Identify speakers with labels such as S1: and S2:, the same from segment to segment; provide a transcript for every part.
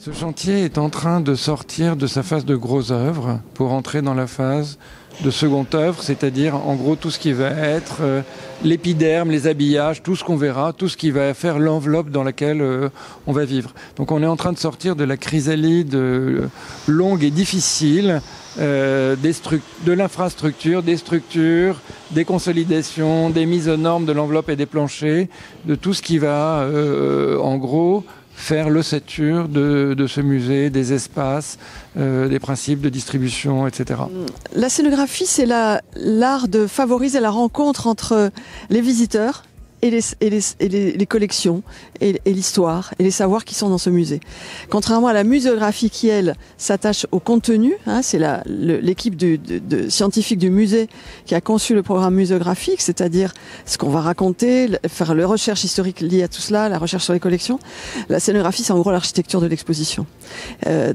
S1: Ce chantier est en train de sortir de sa phase de gros œuvre pour entrer dans la phase de seconde œuvre, c'est-à-dire en gros tout ce qui va être l'épiderme, les habillages, tout ce qu'on verra, tout ce qui va faire l'enveloppe dans laquelle on va vivre. Donc on est en train de sortir de la chrysalide longue et difficile, de l'infrastructure, des structures, des consolidations, des mises aux normes de l'enveloppe et des planchers, de tout ce qui va en gros faire l'ossature de ce musée, des espaces, des principes de distribution, etc.
S2: La scénographie, c'est l'art de favoriser la rencontre entre les visiteurs et les collections, et l'histoire, et les savoirs qui sont dans ce musée. Contrairement à la muséographie qui, elle, s'attache au contenu, c'est l'équipe scientifique du musée qui a conçu le programme muséographique, c'est-à-dire ce qu'on va raconter, faire les recherches historiques liées à tout cela, la recherche sur les collections. La scénographie, c'est en gros l'architecture de l'exposition.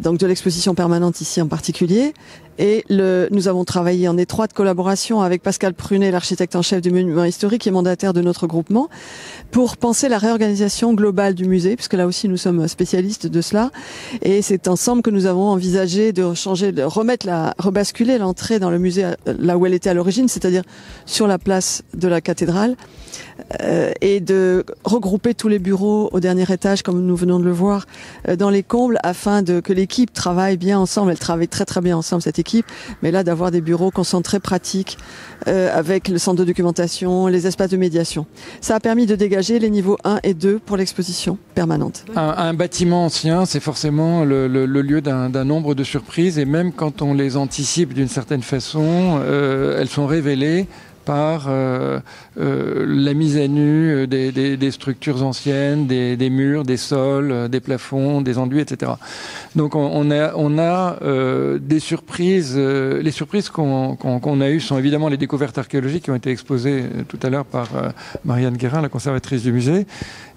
S2: Donc de l'exposition permanente ici en particulier. Et nous avons travaillé en étroite collaboration avec Pascal Prunet, l'architecte en chef du monument historique et mandataire de notre groupement, pour penser la réorganisation globale du musée, puisque là aussi nous sommes spécialistes de cela. Et c'est ensemble que nous avons envisagé de rebasculer l'entrée dans le musée là où elle était à l'origine, c'est-à-dire sur la place de la cathédrale, et de regrouper tous les bureaux au dernier étage, comme nous venons de le voir, dans les combles, afin que l'équipe travaille bien ensemble. Elle travaille très très bien ensemble, cette équipe, mais là d'avoir des bureaux concentrés, pratiques, avec le centre de documentation, les espaces de médiation. Ça a permis de dégager les niveaux 1 et 2 pour l'exposition permanente.
S1: Un bâtiment ancien, c'est forcément le lieu d'un nombre de surprises, et même quand on les anticipe d'une certaine façon, elles sont révélées par la mise à nu des structures anciennes, des murs, des sols, des plafonds, des enduits, etc. Donc on a des surprises. Les surprises qu'on a eues sont évidemment les découvertes archéologiques qui ont été exposées tout à l'heure par Marianne Guérin, la conservatrice du musée.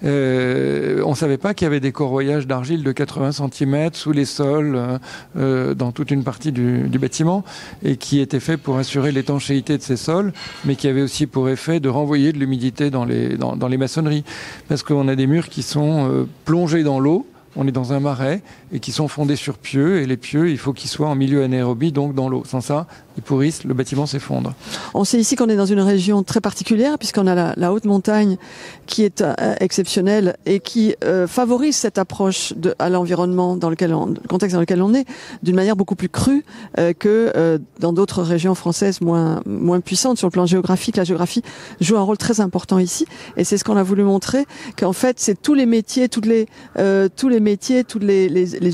S1: On ne savait pas qu'il y avait des corroyages d'argile de 80 cm sous les sols dans toute une partie du bâtiment, et qui étaient faits pour assurer l'étanchéité de ces sols, mais qui avait aussi pour effet de renvoyer de l'humidité dans les maçonneries. Parce qu'on a des murs qui sont plongés dans l'eau, on est dans un marais, et qui sont fondés sur pieux, et les pieux, il faut qu'ils soient en milieu anaérobie, donc dans l'eau. Sans ça, ils pourrissent, le bâtiment s'effondre.
S2: On sait ici qu'on est dans une région très particulière, puisqu'on a la haute montagne qui est exceptionnelle et qui favorise cette approche à l'environnement le contexte dans lequel on est, d'une manière beaucoup plus crue que dans d'autres régions françaises moins puissantes sur le plan géographique. La géographie joue un rôle très important ici, et c'est ce qu'on a voulu montrer, qu'en fait c'est tous les métiers, tous les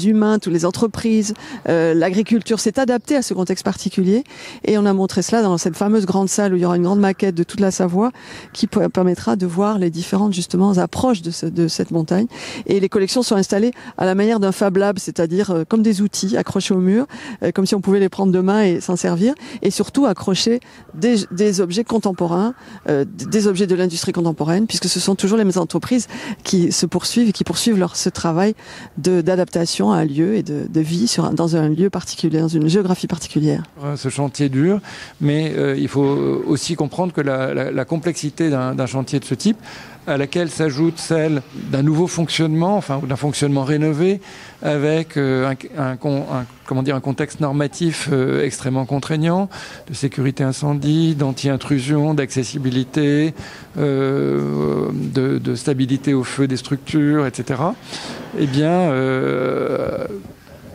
S2: humains, toutes les entreprises, l'agriculture s'est adaptée à ce contexte particulier, et on a montré cela dans cette fameuse grande salle où il y aura une grande maquette de toute la Savoie qui permettra de voir les différentes justement approches de cette montagne. Et les collections sont installées à la manière d'un Fab Lab, c'est-à-dire comme des outils accrochés au mur, comme si on pouvait les prendre de main et s'en servir, et surtout accrocher des objets contemporains, des objets de l'industrie contemporaine, puisque ce sont toujours les mêmes entreprises qui se poursuivent et qui poursuivent ce travail d'adaptation à un lieu et de vie dans un lieu particulier, dans une géographie particulière.
S1: Ce chantier dure, mais il faut aussi comprendre que la complexité d'un chantier de ce type, à laquelle s'ajoute celle d'un nouveau fonctionnement, ou d'un fonctionnement rénové, avec un contexte normatif extrêmement contraignant, de sécurité incendie, d'anti-intrusion, d'accessibilité, de stabilité au feu des structures, etc. Eh bien,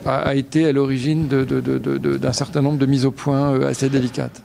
S1: a été à l'origine d'un certain nombre de mises au point assez délicates.